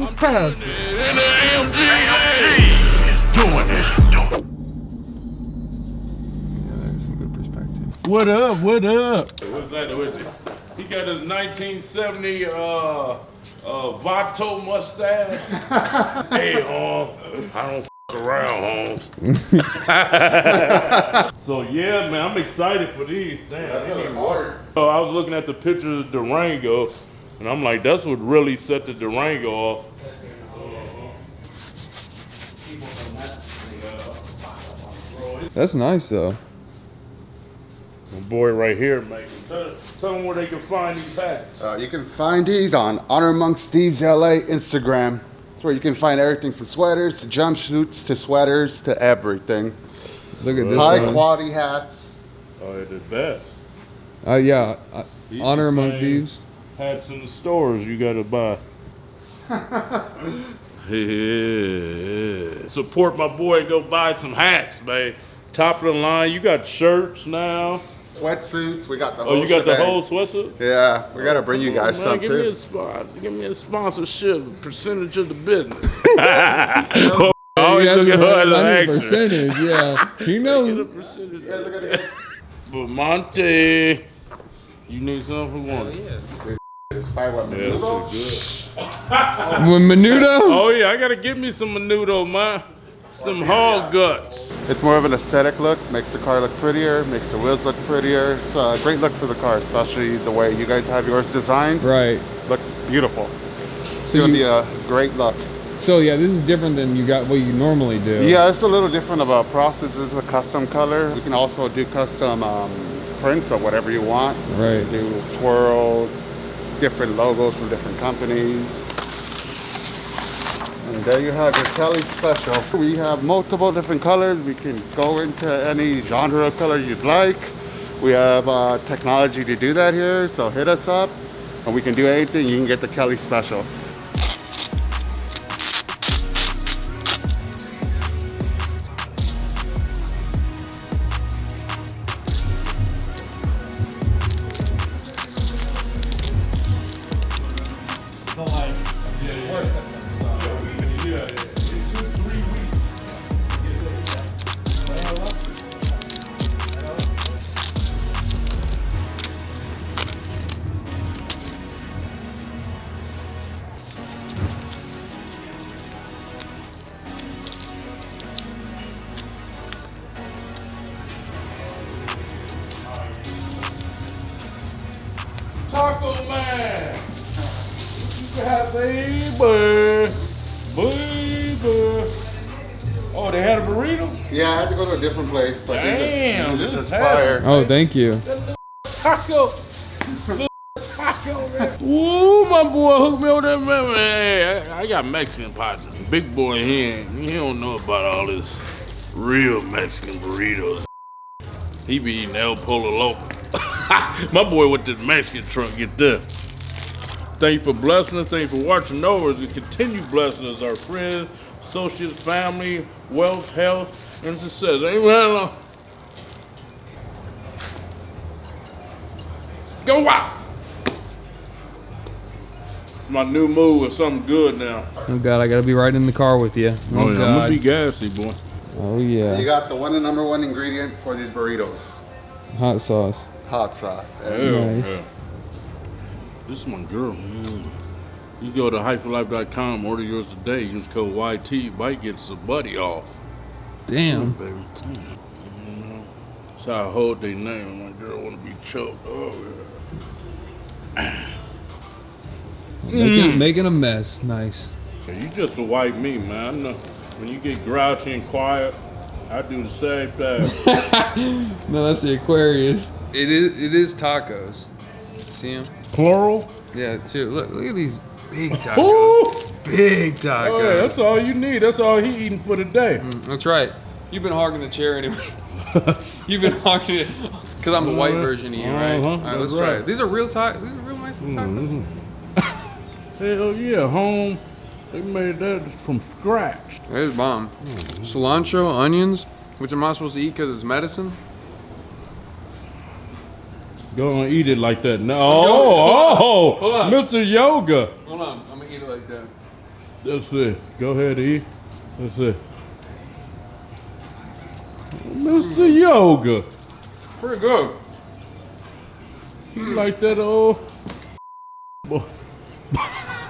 Doing it. Yeah, there's some good perspective. What up? What up? What's that with you? He got his 1970 Vato mustache. Hey, I don't around, Holmes. So yeah, man, I'm excited for these. Damn, That's they need hard. work. So I was looking at the pictures of Durango, and I'm like, that's what really set the Durango off. That's nice though. My boy right here, man. Tell them where they can find these hats. You can find these on Honor Among Steve's LA Instagram. It's where you can find everything from sweaters to jumpsuits to sweaters to everything. Look at this High one. quality hats. Oh, they're the best. Yeah, These Honor the Among same Thieves. Hats in the stores you gotta buy. Yeah. Support my boy, go buy some hats, man. Top of the line, you got shirts now. Sweatsuits, we got the whole Oh, you got shebang. the whole sweatsuit? Yeah, we gotta bring you guys Man, some give me too. a spot. Give me a sponsorship, percentage of the business. Always look at her as an I need a extra. percentage, yeah. He Get a knows. percentage. guys are gonna get- But Monte, you need something for one? It's fine with Yeah, Menudo. that's good. When Menudo? Oh yeah, I gotta get me some menudo, man. Some hog guts. It's more of an aesthetic look, makes the car look prettier, makes the wheels look prettier. It's a great look for the car, especially the way you guys have yours designed. Right. Looks beautiful. It's So gonna you- be a great look. So yeah, this is different than what you normally do. Yeah, it's a little different of a process. This is a custom color. We can also do custom prints of whatever you want. Right. Do swirls, different logos from different companies. And there you have your Kelly Special. We have multiple different colors. We can go into any genre of color you'd like. We have technology to do that here, so hit us up and we can do anything. You can get the Kelly Special. Taco Man. You can have baby. Baby. Oh, they had a burrito? Yeah, I had to go to a different place, but Damn, this this is is fire. Oh, thank you. Taco. Little taco, man. Woo, my boy hooked me over there, man. Hey, I got Mexican partners. Big boy, he don't know about all this real Mexican burritos. He be eating El Polo Loco. My boy went to the Mexican truck, get there. Thank you for blessing us. Thank you for watching over us. And continue blessing us, our friends, associates, family, wealth, health, and success. Amen. Go out. My new move is something good now. Oh God, I gotta be right in the car with you. Oh, yeah, I'm God. gonna be gassy, boy. Oh yeah. You got the number one ingredient for these burritos. Hot sauce. Hot sauce. Hell, Nice. yeah. This is my girl. You go to hyperlife.com, order yours today. Use code YT. Bite gets a buddy off. Damn. Baby. That's how I hold their name. My girl want to be choked. Oh, yeah. Making a mess. Nice. Yeah, you just a white me, man. I know. When you get grouchy and quiet, I do the same thing. No, that's the Aquarius. It is tacos. See him? Plural? Yeah, too. Look at these big tacos. Ooh! Big tacos. Oh, yeah, that's all you need. That's all he eating for the day. That's right. You've been hogging the chair anyway. You've been hogging it because I'm the white version of you, right? All right, let's that's try right. it. These are real tacos. These are real nice tacos. Hell yeah, home. They made that from scratch. That is bomb. Cilantro, onions, which I'm not supposed to eat because it's medicine. Go and eat it like that. No, oh, Hold on. Mr. Yoga. Hold on, I'm gonna eat it like that. That's it. Go ahead, E. That's it. Mr. Yoga. Pretty good. You like that old boy?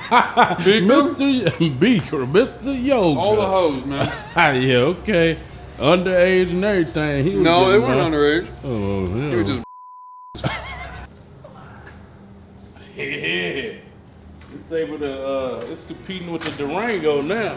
Mr. Beaker, Mr. Yoga. All the hoes, man. Yeah, okay. Underage and everything. He was No, they getting weren't mine. underage. Oh, yeah. He was just. Yeah. It's able to, it's competing with the Durango now.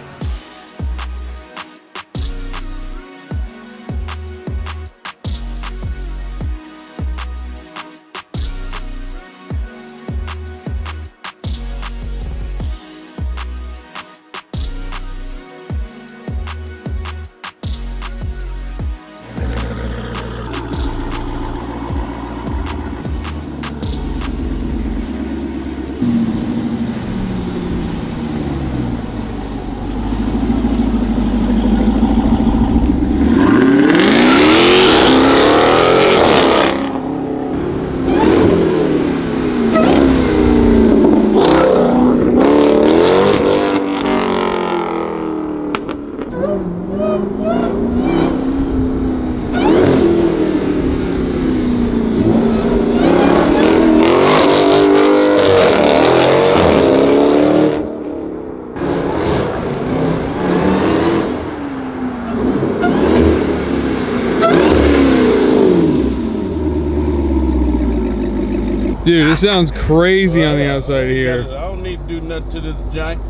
Dude, it sounds crazy on the outside of here. I don't need to do nothing to this jank.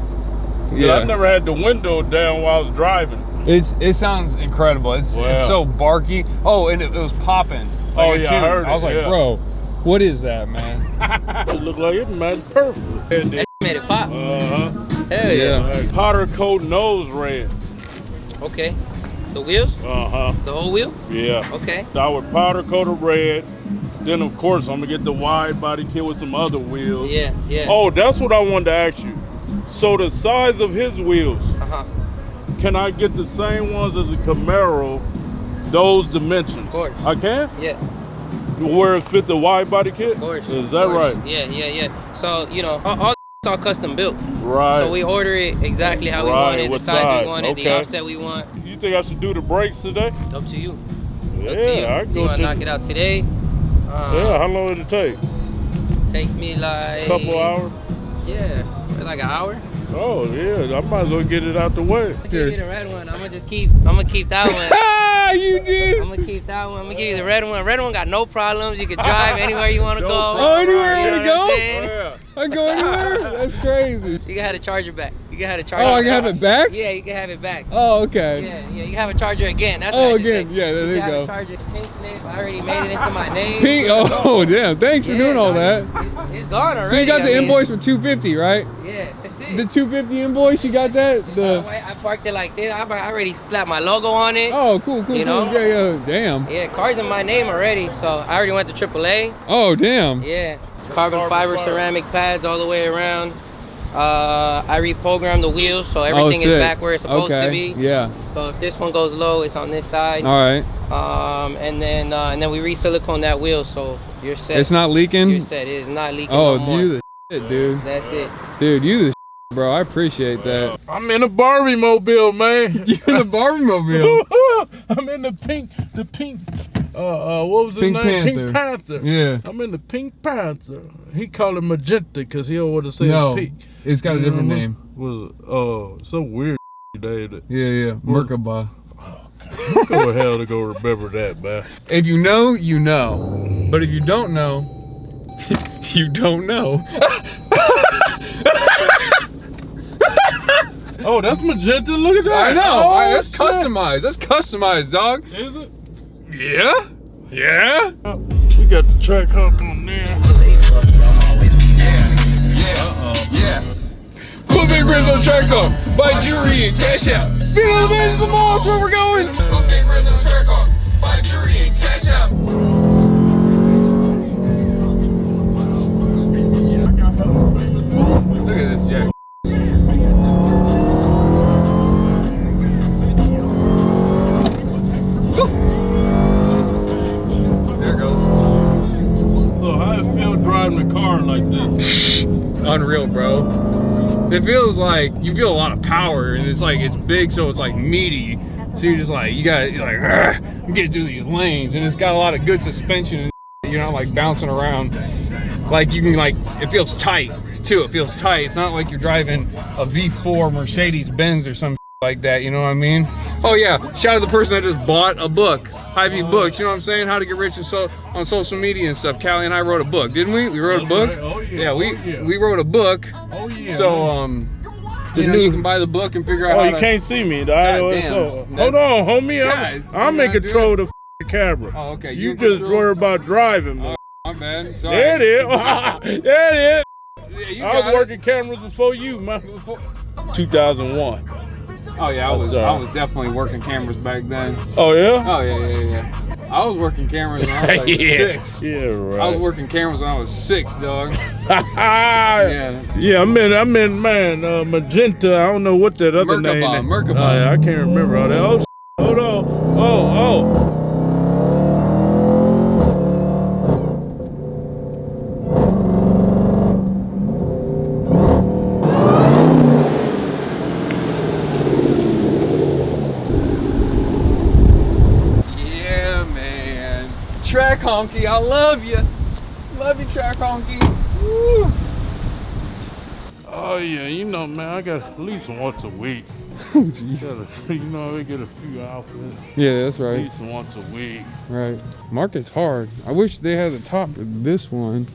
Yeah. I never had the window down while I was driving. It sounds incredible. It's so barky. Oh, and it was popping. Oh, Like a yeah, tune. I heard I was it, like, yeah. bro, what is that, man? It looked like it matched perfectly. That made it pop. Uh-huh. Hell yeah. Powder coat nose red. Okay. The wheels? Uh-huh. The whole wheel? Yeah. Okay. Start with powder coated red. Then of course I'm gonna get the wide body kit with some other wheels. Yeah, yeah. Oh, that's what I wanted to ask you. So the size of his wheels, Uh-huh. can I get the same ones as a Camaro, those dimensions? Of course. I can? Yeah, Where it fit the wide body kit? of course. Is of that course. right? Yeah, yeah, yeah. So, you know, all all custom built. Right. So we order it exactly how we Right, want it, the what size size, we want it, the okay. offset we want. You think I should do the brakes today? Up to you. Yeah, Up to you. I You go want to to knock it out today? Yeah, how long did it take? Take me like... A couple hours? Yeah, like an hour. Oh yeah, I might as well get it out the way. I'm gonna give you the red one. I'm gonna keep that one. Ah, you did. I'm gonna keep that one. I'm gonna give you the red one. Red one got no problems. You can drive anywhere you want to No go. problem. Oh, anywhere you know wanna what go? I'm saying? Yeah. I go anywhere? That's crazy. You can have the charger back. You can have the charger. Oh, I can have it back? Yeah, you can have it back. Oh, okay. Yeah, yeah. You can have a charger again. That's Oh, what I should again. say. Yeah, there you should have go. a charger. Pink slip. I already made it into my name. Pink. Oh, damn. Thanks for Yeah, doing all no, that. It's gone already. So you got the I mean, invoice for $250, right? Yeah, that's it. The $250 invoice, you got that? I parked it like this. I already slapped my logo on it. Oh, cool. You know? Yeah, yeah. Damn. Yeah, car's in my name already. So I already went to AAA. Oh, damn. Yeah, carbon fiber ceramic pads all the way around. I reprogrammed the wheels so everything is sick. back where it's supposed to be. Yeah. So if this one goes low, it's on this side. All right. And then we re-silicone that wheel, so you're set. It's not leaking? You're set. It is not leaking Oh, no more. you the shit, dude. That's it. Dude, you the shit, bro. I appreciate that. I'm in a Barbie mobile, man. You're in the Barbie mobile. I'm in the pink, what was his Pink name? Panther. Pink Panther. Yeah. I'm in the Pink Panther. He called it magenta because he don't want to say No, it's pink. it's got a different name. Was some weird day that. Yeah. Merkaba. Go hell to go remember that, man. If you know, you know. But if you don't know, you don't know. Oh, that's magenta. Look at that. I know. Oh, That's shit. customized. That's customized, dog. Is it? Yeah. Yeah. We got the Trackhawk on there. Yeah. Cool Big Rims on Trackhawk. Buy jewelry and cash out. Feel the base of the mall. That's where we're going. Cool Big Rims on Trackhawk. Buy jewelry and cash out. Look at this jack. There it goes. So how it feel driving a car like this? Unreal, bro. It feels like you feel a lot of power, and it's like it's big, so it's like meaty. So you're just like you're like I'm getting through these lanes, and it's got a lot of good suspension. And you're not like bouncing around. Like you can it feels tight too. It feels tight. It's not like you're driving a V4 Mercedes Benz or some like that. You know what I mean? Oh yeah, shout out to the person that just bought a book. Hy-Vee Books, you know what I'm saying? How to get rich on social media and stuff. Callie and I wrote a book, didn't we? We wrote a book. Oh yeah. We wrote a book. Oh yeah. So you can buy the book and figure out. Oh, how you to, can't see me. Hold on, homie. I'm in control of the camera. Oh, okay. You just worry about driving, man. My bad. Sorry. There it is. There it is. Yeah, I was working cameras before you, man. 2001. Oh yeah, I was definitely working cameras back then. Oh yeah? Oh yeah. I was working cameras when I was like 6. Yeah, right. I was working cameras when I was 6, dog. Yeah. Yeah, I'm in Magenta. I don't know what that other name is. Merkabah. I can't remember all that. Oh, hold on. Oh. Trackhawk, I love you. Love you, Trackhawk. Woo. Oh yeah, you know, man, I got at least once a week. You know, I get a few outfits. Yeah, that's At right. least once a week. Right. Market's hard. I wish they had the top of this one.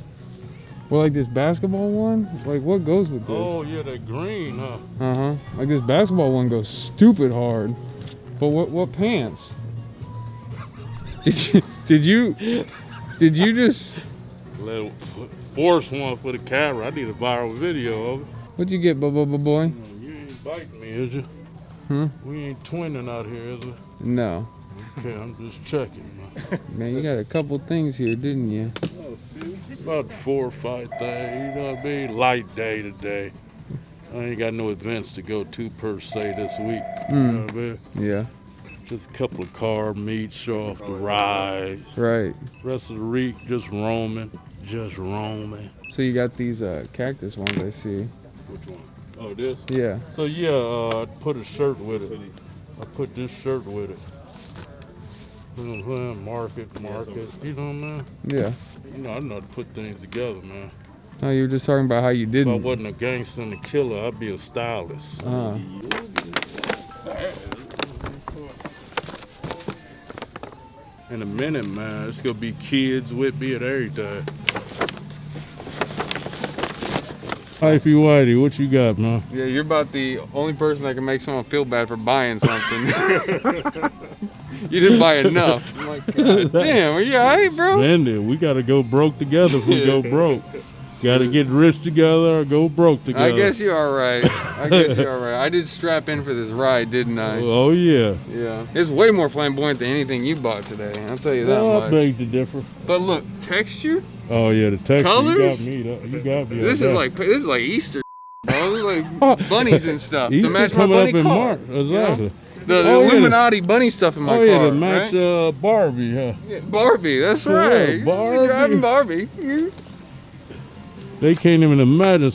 Well, like this basketball one? Like what goes with this? Oh yeah, that green, huh? Uh-huh. Like this basketball one goes stupid hard. But what pants? Did you just force one for the camera? I need a viral video of it. What'd you get, boy? You ain't biting me, is you? Hmm? We ain't twinning out here, is we? No. Okay, I'm just checking, man. Man, you got a couple things here, didn't you? About 4 or 5 things, you know what I mean? Light day today. I ain't got no events to go to per se this week. You know what I mean? Yeah. Just a couple of car meets, show off the rides. Right. Rest of the week, just roaming. So you got these cactus ones, I see. Which one? Oh, this? Yeah. So yeah, I put a shirt with it. I put this shirt with it. You know what I'm saying? Market. You know, man? Yeah. You know, I know how to put things together, man. No, you were just talking about how you If didn't. I wasn't a gangster and a killer, I'd be a stylist. In a minute, man, it's gonna be kids with me and everything. Hyphy Whitey, what you got, man? Yeah, you're about the only person that can make someone feel bad for buying something. You didn't buy enough. I'm like, God damn, are you alright, bro? Spend it. We gotta go broke together if we go broke. Gotta get rich together or go broke together. I guess you're alright. I did strap in for this ride, didn't I? Oh, yeah. Yeah. It's way more flamboyant than anything you bought today. I'll tell you that much. I beg to differ. But look, texture? Oh yeah, the texture. Colors? You got me. This is like Easter, bro. This is like bunnies and stuff to match my bunny car. March. Exactly. You know? The Illuminati bunny stuff in my car. Oh yeah, to match Barbie, huh? Yeah, Barbie, that's For right. real, Barbie. You're driving Barbie. They can't even imagine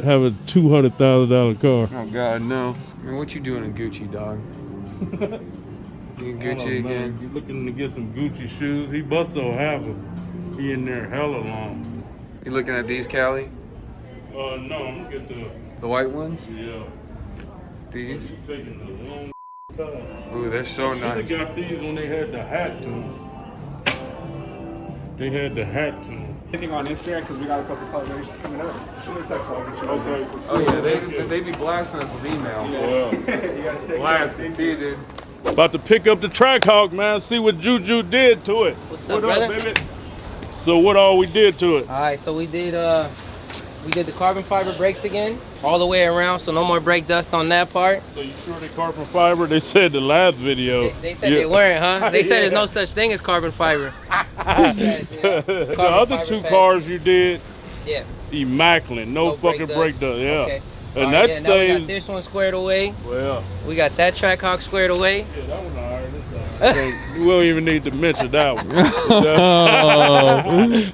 have a $200,000 car. Oh God, no. Man, what you doing in Gucci, dog? You in Gucci again? You looking to get some Gucci shoes? He must have them. He in there hella long. You looking at these, Callie? No, I'm gonna get The white ones? yeah. These? You taking the long time. Ooh, they're so nice. They got these when they had the hat to them. They had the hat to them. Anything on Instagram because we got a couple collaborations coming up. Shoot me a text, I'll get you. Okay. Oh yeah, they be blasting us with emails. Well, You guys take blasting. See you, dude. about to pick up the Trackhawk, man. See what Juju did to it. What's up, brother? baby? So what all we did to it? All right, so we did the carbon fiber brakes again, all the way around, so no more brake dust on that part. So you sure they carbon fiber? They said the last video. They said they weren't, huh? They said there's no such thing as carbon fiber. The other two cars you did, Yeah. immaculate, no fucking brake dust. Yeah. Okay. And All that right, now we got saves. this one squared away. Well, We got that Trackhawk squared away. yeah, that one alright. We don't even need to mention that one.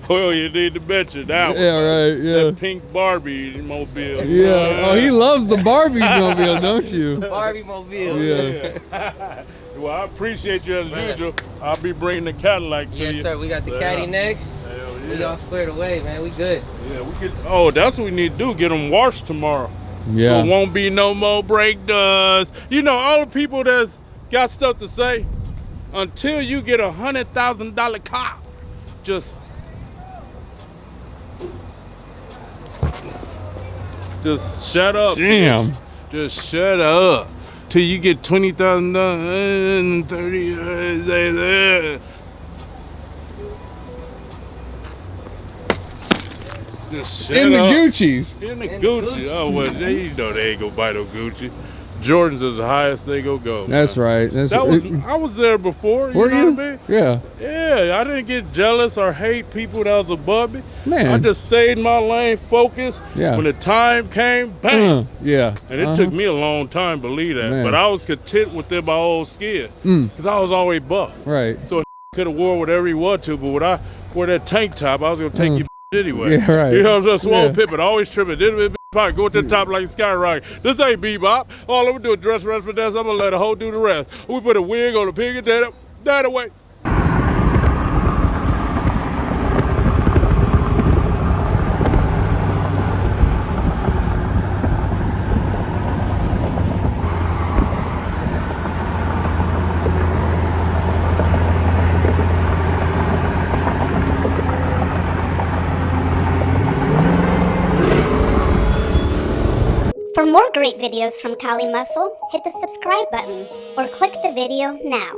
We don't even need to mention that one. Yeah, right, yeah. That pink Barbie mobile. Yeah. Oh, he loves the Barbie mobile, don't you? Barbie mobile. Yeah. Well, I appreciate you as usual. I'll be bringing the Cadillac to you. Yes, sir. We got the caddy next. Hell We yeah. all squared away, man. We good. Yeah, we get. Oh, that's what we need to do. Get them washed tomorrow. Yeah. So it won't be no more breakdowns. You know, all the people that's got stuff to say, until you get $100,000 car, just shut up. Damn. Just shut up. Till you get $20,000, 30. Just shut In the up. Gucci's. In the Gucci. Oh, well, you know they ain't gonna buy no Gucci. Jordans is the highest they gonna go. That's man. right. That's I was there before. Were know you? what I mean? Yeah. Yeah, I didn't get jealous or hate people that was above me. Man. I just stayed in my lane, focused. Yeah. When the time came, bang. Yeah. And it took me a long time to believe that. Man. But I was content within my old skin. Because I was always buff. Right. So could have wore whatever he wanted to, but when I wore that tank top, I was going to take you anyway. Yeah, right. You know what I'm saying? Swole Yeah. Pippin, always tripping. Did pocket, go to the top like a skyrocket. This ain't bebop. All I'm gonna do is dress the rest for this. I'm gonna let a hoe do the rest. We put a wig on the pig and that away. For more great videos from Kali Muscle, hit the subscribe button or click the video now.